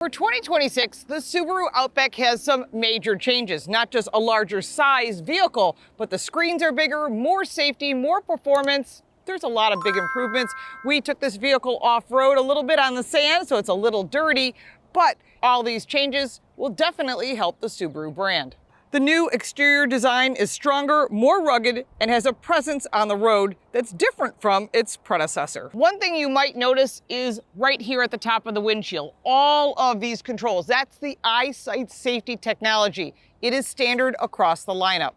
For 2026, the Subaru Outback has some major changes, not just a larger size vehicle, but the screens are bigger, more safety, more performance. There's a lot of big improvements. We took this vehicle off-road a little bit on the sand, so it's a little dirty, but all these changes will definitely help the Subaru brand. The new exterior design is stronger, more rugged, and has a presence on the road that's different from its predecessor. One thing you might notice is right here at the top of the windshield, all of these controls, that's the EyeSight safety technology. It is standard across the lineup.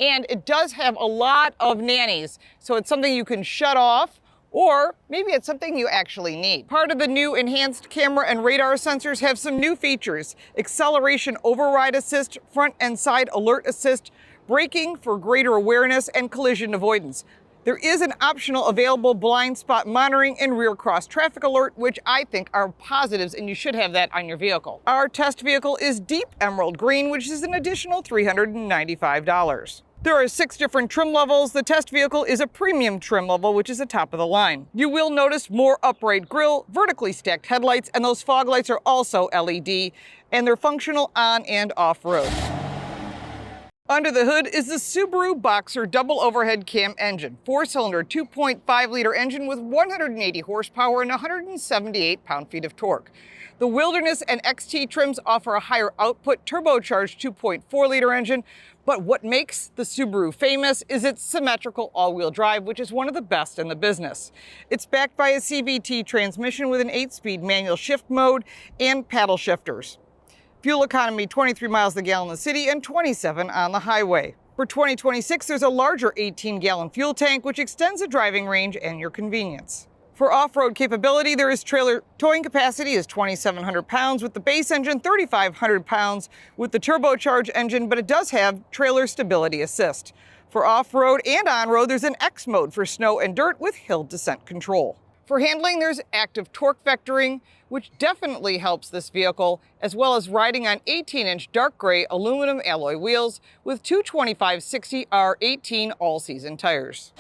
And it does have a lot of nannies, so it's something you can shut off, or maybe it's something you actually need. Part of the new enhanced camera and radar sensors have some new features: acceleration override assist, front and side alert assist, braking for greater awareness, and collision avoidance. There is an optional available blind spot monitoring and rear cross traffic alert, which I think are positives, and you should have that on your vehicle. Our test vehicle is deep emerald green, which is an additional $395. There are 6 different trim levels. The test vehicle is a premium trim level, which is the top of the line. You will notice more upright grille, vertically stacked headlights, and those fog lights are also LED, and they're functional on and off-road. Under the hood is the Subaru Boxer double overhead cam engine, 4-cylinder 2.5-liter engine with 180 horsepower and 178 pound-feet of torque. The Wilderness and XT trims offer a higher output turbocharged 2.4-liter engine, but what makes the Subaru famous is its symmetrical all-wheel drive, which is one of the best in the business. It's backed by a CVT transmission with an 8-speed manual shift mode and paddle shifters. Fuel economy, 23 miles a gallon in the city and 27 on the highway. For 2026, there's a larger 18-gallon fuel tank, which extends the driving range and your convenience. For off-road capability, there is trailer towing capacity is 2,700 pounds with the base engine, 3,500 pounds with the turbocharged engine, but it does have trailer stability assist. For off-road and on-road, there's an X mode for snow and dirt with hill descent control. For handling, there's active torque vectoring, which definitely helps this vehicle, as well as riding on 18-inch dark gray aluminum alloy wheels with 225/60 R18 all-season tires.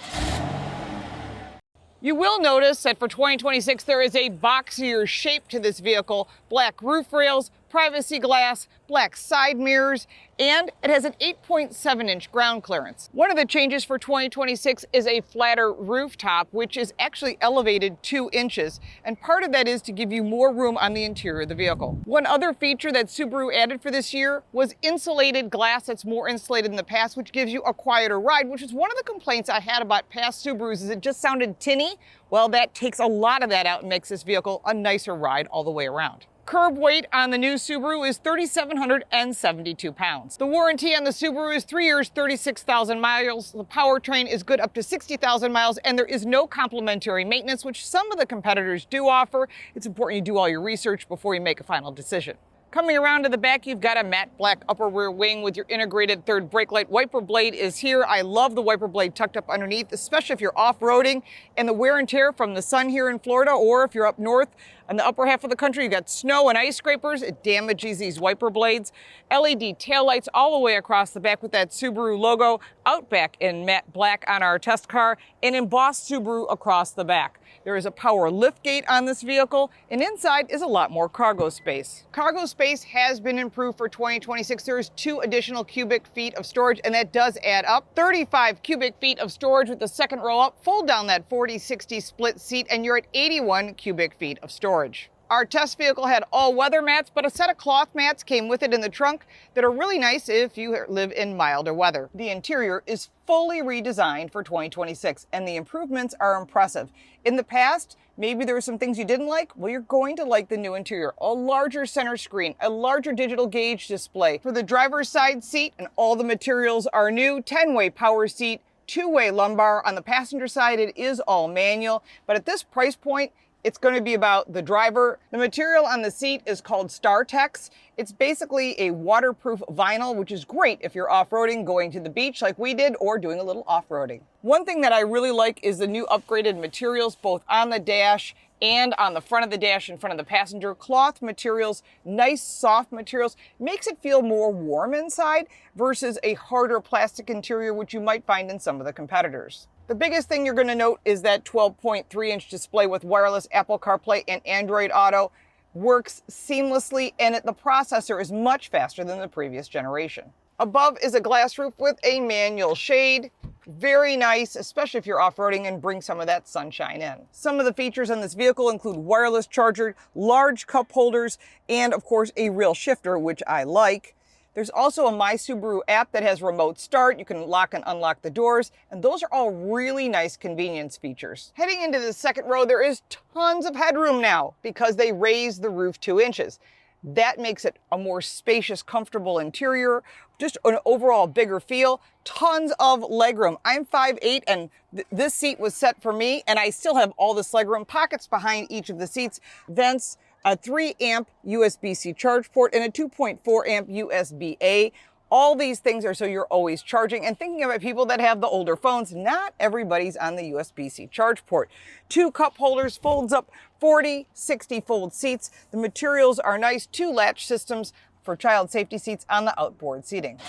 You will notice that for 2026, there is a boxier shape to this vehicle: black roof rails, privacy glass, black side mirrors, and it has an 8.7-inch ground clearance. One of the changes for 2026 is a flatter rooftop, which is actually elevated 2 inches, and part of that is to give you more room on the interior of the vehicle. One other feature that Subaru added for this year was insulated glass that's more insulated in the past, which gives you a quieter ride, which is one of the complaints I had about past Subarus, is it just sounded tinny. Well, that takes a lot of that out and makes this vehicle a nicer ride all the way around. Curb weight on the new Subaru is 3,772 pounds. The warranty on the Subaru is 3 years, 36,000 miles. The powertrain is good up to 60,000 miles, and there is no complimentary maintenance, which some of the competitors do offer. It's important you do all your research before you make a final decision. Coming around to the back, you've got a matte black upper rear wing with your integrated third brake light. Wiper blade is here. I love the wiper blade tucked up underneath, especially if you're off-roading and the wear and tear from the sun here in Florida, or if you're up north in the upper half of the country, you've got snow and ice scrapers. It damages these wiper blades. LED taillights all the way across the back with that Subaru logo, Outback in matte black on our test car, and embossed Subaru across the back. There is a power liftgate on this vehicle, and inside is a lot more cargo space. Cargo space has been improved for 2026. There is 2 additional cubic feet of storage, and that does add up. 35 cubic feet of storage with the second row up. Fold down that 40/60 split seat, and you're at 81 cubic feet of storage. Our test vehicle had all-weather mats, but a set of cloth mats came with it in the trunk that are really nice if you live in milder weather. The interior is fully redesigned for 2026, and the improvements are impressive. In the past, maybe there were some things you didn't like. Well, you're going to like the new interior. A larger center screen, a larger digital gauge display. For the driver's side seat, and all the materials are new, 10-way power seat, 2-way lumbar. On the passenger side, it is all manual, but at this price point, it's going to be about the driver. The material on the seat is called StarTex. It's basically a waterproof vinyl, which is great if you're off-roading, going to the beach like we did, or doing a little off-roading. One thing that I really like is the new upgraded materials, both on the dash and on the front of the dash in front of the passenger. Cloth materials, nice soft materials, makes it feel more warm inside versus a harder plastic interior, which you might find in some of the competitors. The biggest thing you're going to note is that 12.3-inch display with wireless Apple CarPlay and Android Auto. works seamlessly, and the processor is much faster than the previous generation. Above is a glass roof with a manual shade. Very nice, especially if you're off-roading and bring some of that sunshine in. Some of the features on this vehicle include wireless charger, large cup holders, and of course a real shifter, which I like. There's also a My Subaru app that has remote start. You can lock and unlock the doors, and those are all really nice convenience features. Heading into the second row, there is tons of headroom now because they raised the roof 2 inches. That makes it a more spacious, comfortable interior, just an overall bigger feel, tons of legroom. I'm 5'8", and this seat was set for me, and I still have all this legroom, pockets behind each of the seats, vents, a 3 amp USB-C charge port, and a 2.4 amp USB-A. All these things are so you're always charging. And thinking about people that have the older phones, not everybody's on the USB-C charge port. 2 cup holders, folds up 40, 60 fold seats. The materials are nice. 2 latch systems for child safety seats on the outboard seating.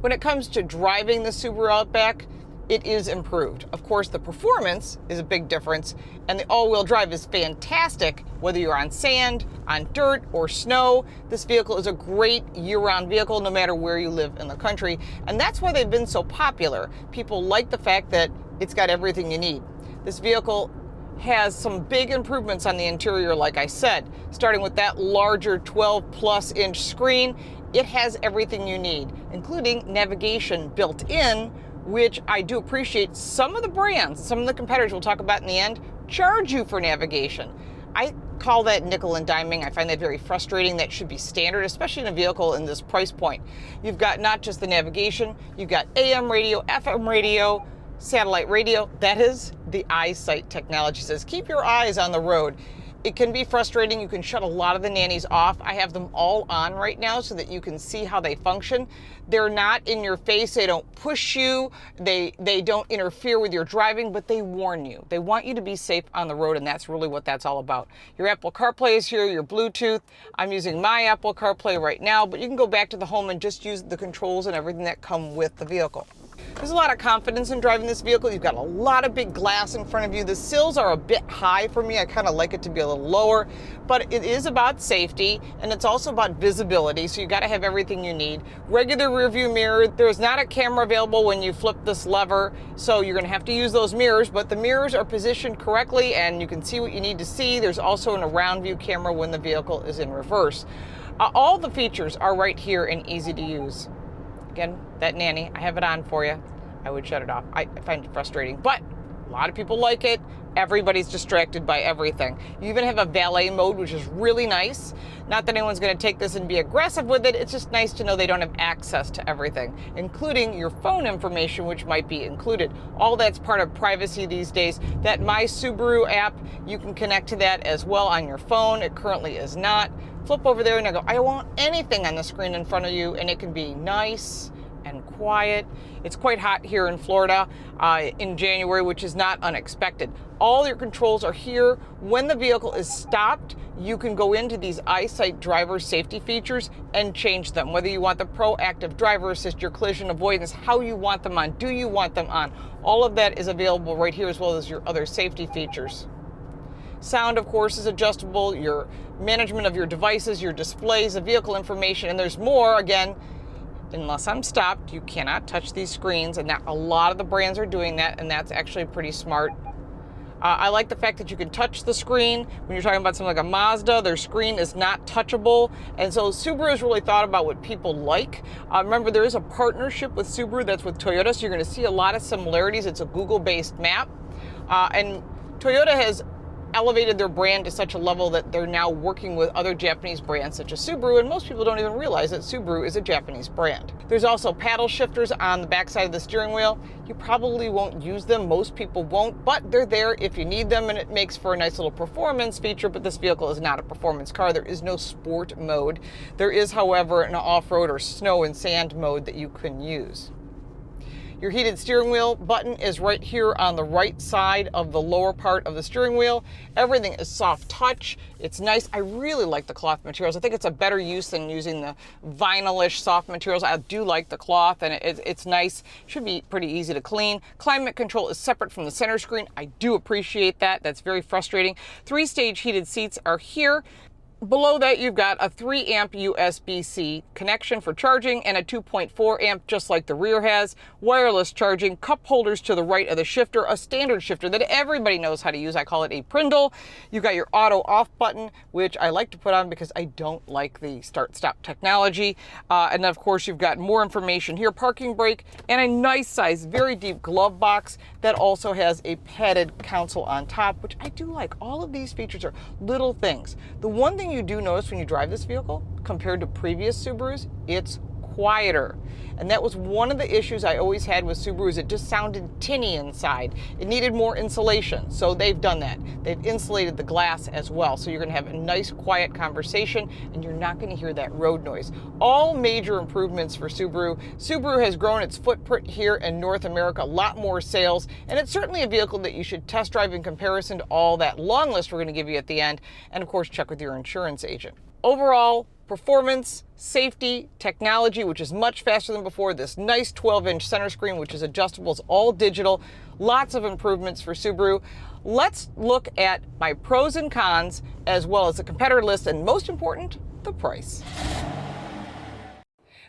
When it comes to driving the Subaru Outback, it is improved. Of course, the performance is a big difference, and the all-wheel drive is fantastic, whether you're on sand, on dirt, or snow. This vehicle is a great year-round vehicle, no matter where you live in the country, and that's why they've been so popular. People like the fact that it's got everything you need. This vehicle has some big improvements on the interior, like I said, starting with that larger 12+ inch screen. It has everything you need, including navigation built in, which I do appreciate. Some of the brands, some of the competitors we'll talk about in the end, charge you for navigation. I call that nickel and diming. I find that very frustrating. That should be standard, especially in a vehicle in this price point. You've got not just the navigation, you've got AM radio, FM radio, satellite radio. That is the eyesight technology. It says keep your eyes on the road. It can be frustrating. You can shut a lot of the nannies off. I have them all on right now so that you can see how they function. They're not in your face. They don't push you. They don't interfere with your driving, but they warn you. They want you to be safe on the road, and that's really what that's all about. Your Apple CarPlay is here, your Bluetooth. I'm using my Apple CarPlay right now, but you can go back to the home and just use the controls and everything that come with the vehicle. There's a lot of confidence in driving this vehicle. You've got a lot of big glass in front of you. The sills are a bit high for me. I kind of like it to be a little lower, but it is about safety, and it's also about visibility, so you got to have everything you need. Regular rear view mirror. There's not a camera available when you flip this lever, so you're going to have to use those mirrors, but the mirrors are positioned correctly, and you can see what you need to see. There's also an around view camera when the vehicle is in reverse. All the features are right here and easy to use. Again, that nanny, I have it on for you. I would shut it off. I find it frustrating, but a lot of people like it. Everybody's distracted by everything. You even have a valet mode, which is really nice. Not that anyone's going to take this and be aggressive with it. It's just nice to know they don't have access to everything, including your phone information, which might be included. All that's part of privacy these days. That My Subaru app, you can connect to that as well on your phone. It currently is not. Flip over there and I go, I want anything on the screen in front of you, and it can be nice and quiet. It's quite hot here in Florida in January, which is not unexpected. All your controls are here. When the vehicle is stopped, you can go into these eyesight driver safety features and change them. Whether you want the proactive driver assist, your collision avoidance, how you want them on, do you want them on? All of that is available right here, as well as your other safety features. Sound, of course, is adjustable. Your management of your devices, your displays, the vehicle information, and there's more. Again, unless I'm stopped, you cannot touch these screens, and that a lot of the brands are doing that, and that's actually pretty smart. I like the fact that you can touch the screen. When you're talking about something like a Mazda, their screen is not touchable, and so Subaru has really thought about what people like. Remember, there is a partnership with Subaru that's with Toyota, so you're going to see a lot of similarities. It's a Google-based map, and Toyota has elevated their brand to such a level that they're now working with other Japanese brands such as Subaru, and most people don't even realize that Subaru is a Japanese brand. There's also paddle shifters on the backside of the steering wheel. You probably won't use them, most people won't, but they're there if you need them, and it makes for a nice little performance feature, but this vehicle is not a performance car. There is no sport mode. There is, however, an off-road or snow and sand mode that you can use. Your heated steering wheel button is right here on the right side of the lower part of the steering wheel. Everything is soft touch. It's nice. I really like the cloth materials. I think it's a better use than using the vinylish soft materials. I do like the cloth, and it's nice. Should be pretty easy to clean. Climate control is separate from the center screen. I do appreciate that. That's very frustrating. 3-stage heated seats are here. Below that, you've got a 3 amp USB-C connection for charging and a 2.4 amp, just like the rear has. Wireless charging, cup holders to the right of the shifter, a standard shifter that everybody knows how to use. I call it a Prindle. You've got your auto off button, which I like to put on because I don't like the start-stop technology. And then, of course, you've got more information here, parking brake, and a nice size, very deep glove box that also has a padded console on top, which I do like. All of these features are little things. The one thing you do notice when you drive this vehicle, compared to previous Subarus, it's quieter. And that was one of the issues I always had with Subarus. It just sounded tinny inside. It needed more insulation, so they've done that. They've insulated the glass as well, so you're going to have a nice quiet conversation and you're not going to hear that road noise. All major improvements for Subaru. Subaru has grown its footprint here in North America, a lot more sales, and it's certainly a vehicle that you should test drive in comparison to all that long list we're going to give you at the end, and of course check with your insurance agent. Overall, performance, safety, technology, which is much faster than before, this nice 12-inch center screen, which is adjustable, it's all digital, lots of improvements for Subaru. Let's look at my pros and cons, as well as the competitor list, and most important, the price.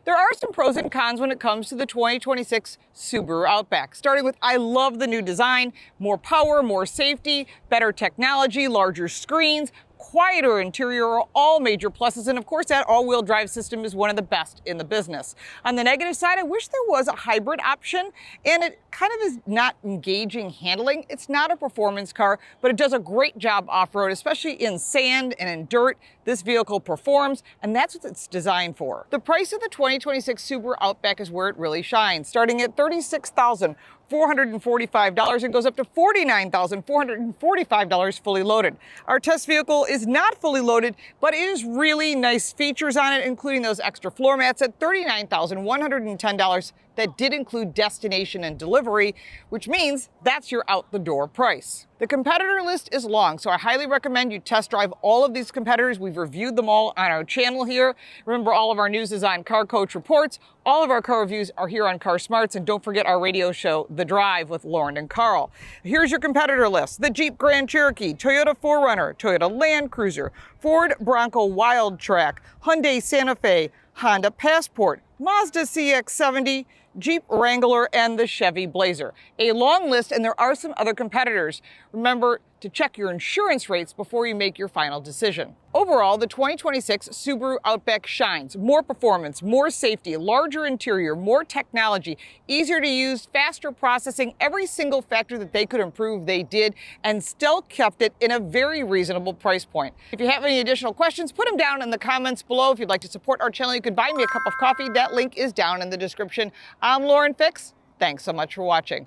There are some pros and cons when it comes to the 2026 Subaru Outback, starting with I love the new design, more power, more safety, better technology, larger screens, quieter interior are all major pluses, and of course that all-wheel drive system is one of the best in the business. On the negative side, I wish there was a hybrid option, and it kind of is not engaging handling. It's not a performance car, but it does a great job off-road, especially in sand and in dirt. This vehicle performs, and that's what it's designed for. The price of the 2026 Subaru Outback is where it really shines, starting at $36,445. It goes up to $49,445 fully loaded. Our test vehicle is not fully loaded, but it is really nice features on it, including those extra floor mats at $39,110. That did include destination and delivery, which means that's your out-the-door price. The competitor list is long, so I highly recommend you test drive all of these competitors. We've reviewed them all on our channel here. Remember, all of our news is on Car Coach Reports. All of our car reviews are here on Car Smarts, and don't forget our radio show, The Drive with Lauren and Carl. Here's your competitor list: the Jeep Grand Cherokee, Toyota 4Runner, Toyota Land Cruiser, Ford Bronco Wildtrak, Hyundai Santa Fe, Honda Passport, Mazda CX-70, Jeep Wrangler, and the Chevy Blazer. A long list, and there are some other competitors. Remember to check your insurance rates before you make your final decision. Overall, the 2026 Subaru Outback shines. More performance, more safety, larger interior, more technology, easier to use, faster processing. Every single factor that they could improve, they did, and still kept it in a very reasonable price point. If you have any additional questions, put them down in the comments below. If you'd like to support our channel, you could buy me a cup of coffee. That link is down in the description. I'm Lauren Fix. Thanks so much for watching.